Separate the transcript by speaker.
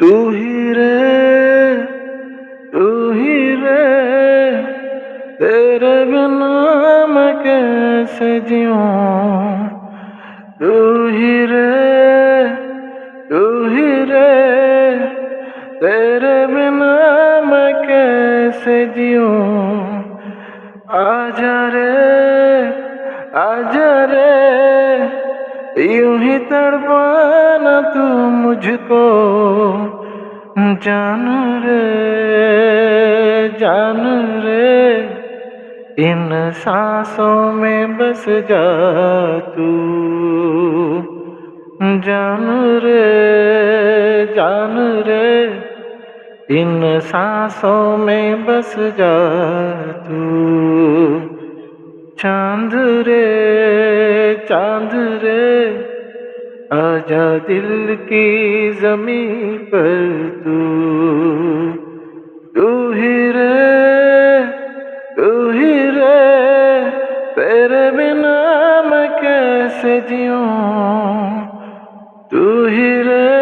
Speaker 1: तू ही रे, तू ही रे, तेरे बिना मैं कैसे जीऊं। तू ही रे, तू ही रे, तेरे बिना मैं कैसे जीऊं। आजा रे, आजा रे, यूं ही तड़पाना तू मुझको। जान रे, जान रे, इन सांसों में बस जा तू। जान रे, जान रे, इन सांसों में बस जा तू। चांद रे, चांद रे, आजा दिल की ज़मीं पर तू। तू ही रे, तू ही रे, तेरे बिना मैं कैसे जीऊं। तू ही रे,